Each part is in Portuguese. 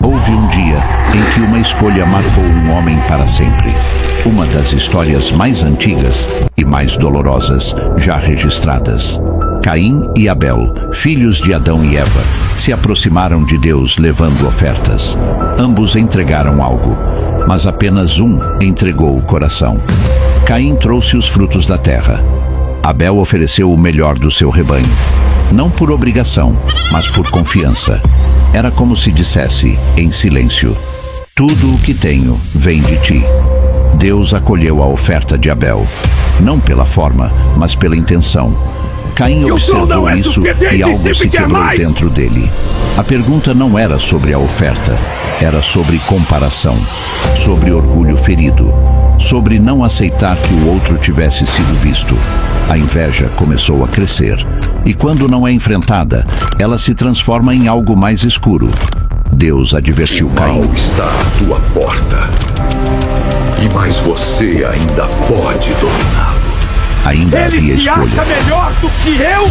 Houve um dia em que uma escolha marcou um homem para sempre. Uma das histórias mais antigas e mais dolorosas já registradas. Caim e Abel, filhos de Adão e Eva, se aproximaram de Deus levando ofertas. Ambos entregaram algo, mas apenas um entregou o coração. Caim trouxe os frutos da terra. Abel ofereceu o melhor do seu rebanho. Não por obrigação, mas por confiança. Era como se dissesse, em silêncio: tudo o que tenho vem de ti. Deus acolheu a oferta de Abel, não pela forma, mas pela intenção. Caim observou isso e algo se quebrou dentro dele. A pergunta não era sobre a oferta, era sobre comparação, sobre orgulho ferido, sobre não aceitar que o outro tivesse sido visto. A inveja começou a crescer, e quando não é enfrentada, ela se transforma em algo mais escuro. Deus advertiu Caim: o mal está à tua porta, e mais você ainda pode dominá-lo. Ainda havia escolha. Ele se acha melhor do que eu?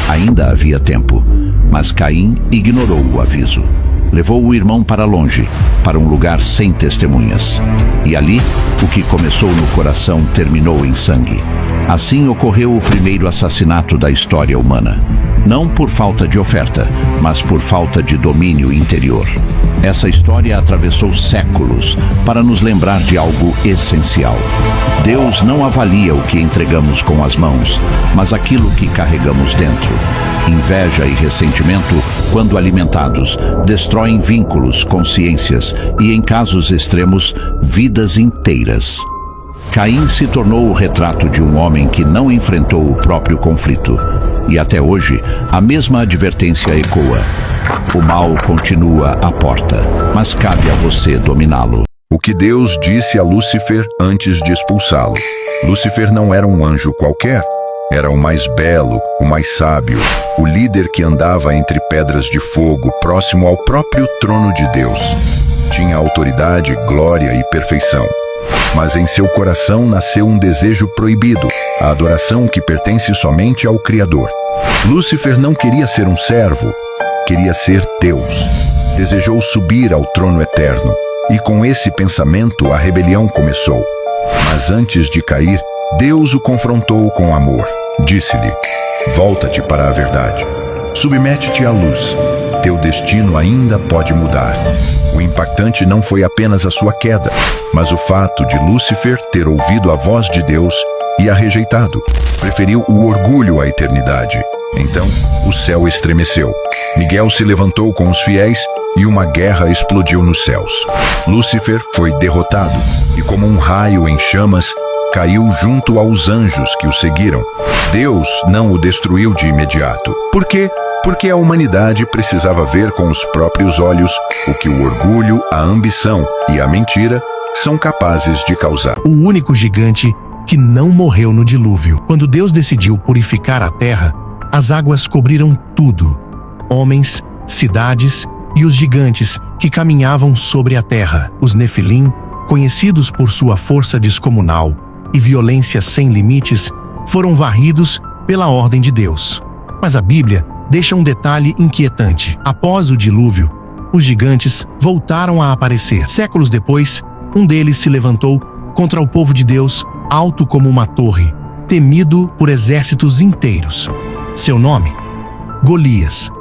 Ainda havia tempo, mas Caim ignorou o aviso. Levou o irmão para longe, para um lugar sem testemunhas. E ali, o que começou no coração terminou em sangue. Assim ocorreu o primeiro assassinato da história humana. Não por falta de oferta, mas por falta de domínio interior. Essa história atravessou séculos para nos lembrar de algo essencial. Deus não avalia o que entregamos com as mãos, mas aquilo que carregamos dentro. Inveja e ressentimento, quando alimentados, destroem vínculos, consciências e, em casos extremos, vidas inteiras. Caim se tornou o retrato de um homem que não enfrentou o próprio conflito. E até hoje, a mesma advertência ecoa. O mal continua à porta, mas cabe a você dominá-lo. O que Deus disse a Lúcifer antes de expulsá-lo. Lúcifer não era um anjo qualquer. Era o mais belo, o mais sábio, o líder que andava entre pedras de fogo, próximo ao próprio trono de Deus. Tinha autoridade, glória e perfeição. Mas em seu coração nasceu um desejo proibido, a adoração que pertence somente ao Criador. Lúcifer não queria ser um servo, queria ser Deus. Desejou subir ao trono eterno, e com esse pensamento a rebelião começou. Mas antes de cair, Deus o confrontou com amor. Disse-lhe: volta-te para a verdade. Submete-te à luz. Teu destino ainda pode mudar. O impactante não foi apenas a sua queda, mas o fato de Lúcifer ter ouvido a voz de Deus e a rejeitado. Preferiu o orgulho à eternidade. Então, o céu estremeceu. Miguel se levantou com os fiéis e uma guerra explodiu nos céus. Lúcifer foi derrotado e, como um raio em chamas, caiu junto aos anjos que o seguiram. Deus não o destruiu de imediato. Por quê? Porque a humanidade precisava ver com os próprios olhos o que o orgulho, a ambição e a mentira são capazes de causar. O único gigante que não morreu no dilúvio. Quando Deus decidiu purificar a terra, as águas cobriram tudo: homens, cidades e os gigantes que caminhavam sobre a terra. Os Nefilim, conhecidos por sua força descomunal e violência sem limites, foram varridos pela ordem de Deus. Mas a Bíblia deixa um detalhe inquietante. Após o dilúvio, os gigantes voltaram a aparecer. Séculos depois, um deles se levantou contra o povo de Deus, alto como uma torre, temido por exércitos inteiros. Seu nome? Golias.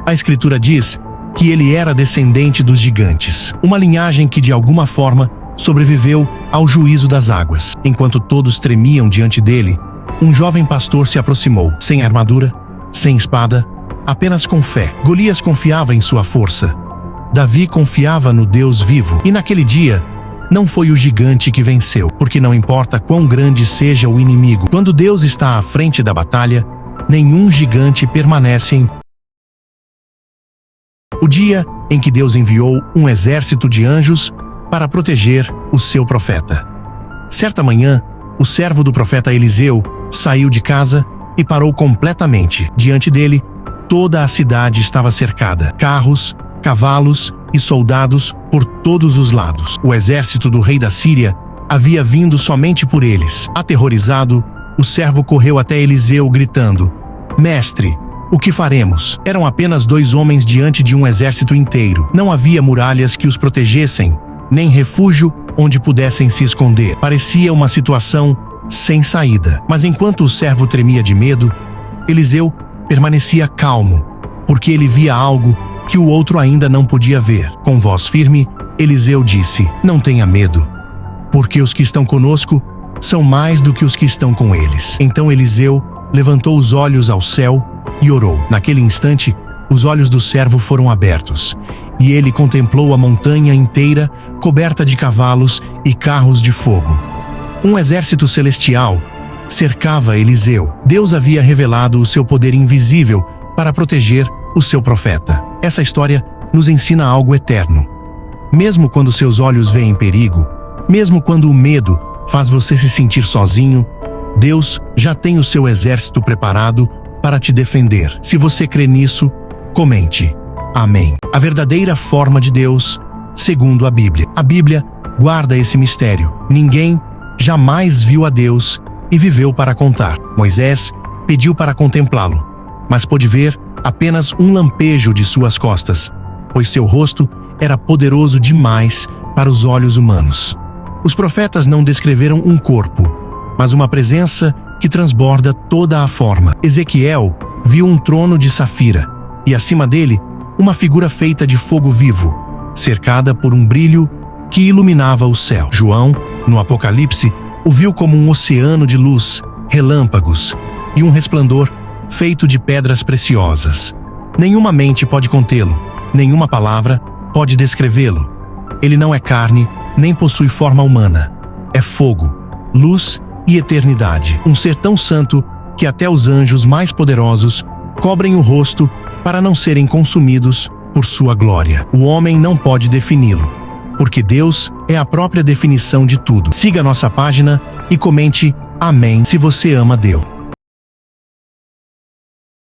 A Escritura diz que ele era descendente dos gigantes, uma linhagem que de alguma forma sobreviveu ao juízo das águas. Enquanto todos tremiam diante dele, um jovem pastor se aproximou, sem armadura, sem espada, apenas com fé. Golias confiava em sua força. Davi confiava no Deus vivo. E naquele dia, não foi o gigante que venceu, porque não importa quão grande seja o inimigo, quando Deus está à frente da batalha, nenhum gigante permanece em pé. O dia em que Deus enviou um exército de anjos para proteger o seu profeta. Certa manhã, o servo do profeta Eliseu saiu de casa e parou completamente. Diante dele, toda a cidade estava cercada. Carros, cavalos e soldados por todos os lados. O exército do rei da Síria havia vindo somente por eles. Aterrorizado, o servo correu até Eliseu gritando: Mestre, O que faremos? Eram apenas 2 homens diante de um exército inteiro. Não havia muralhas que os protegessem, nem refúgio onde pudessem se esconder. Parecia uma situação sem saída. Mas enquanto o servo tremia de medo, Eliseu permanecia calmo, porque ele via algo que o outro ainda não podia ver. Com voz firme, Eliseu disse: "Não tenha medo, porque os que estão conosco são mais do que os que estão com eles." Então Eliseu levantou os olhos ao céu e orou. Naquele instante, os olhos do servo foram abertos, e ele contemplou a montanha inteira coberta de cavalos e carros de fogo. Um exército celestial cercava Eliseu. Deus havia revelado o seu poder invisível para proteger o seu profeta. Essa história nos ensina algo eterno. Mesmo quando seus olhos veem perigo, mesmo quando o medo faz você se sentir sozinho, Deus já tem o seu exército preparado para te defender. Se você crê nisso, comente. Amém. A verdadeira forma de Deus, segundo a Bíblia. A Bíblia guarda esse mistério. Ninguém jamais viu a Deus e viveu para contar. Moisés pediu para contemplá-lo, mas pôde ver apenas um lampejo de suas costas, pois seu rosto era poderoso demais para os olhos humanos. Os profetas não descreveram um corpo, mas uma presença que transborda toda a forma. Ezequiel viu um trono de safira, e acima dele, uma figura feita de fogo vivo, cercada por um brilho que iluminava o céu. João, no Apocalipse, o viu como um oceano de luz, relâmpagos e um resplendor feito de pedras preciosas. Nenhuma mente pode contê-lo, nenhuma palavra pode descrevê-lo. Ele não é carne, nem possui forma humana. É fogo, luz e eternidade. Um ser tão santo que até os anjos mais poderosos cobrem o rosto para não serem consumidos por sua glória. O homem não pode defini-lo, porque Deus é a própria definição de tudo. Siga nossa página e comente Amém se você ama Deus.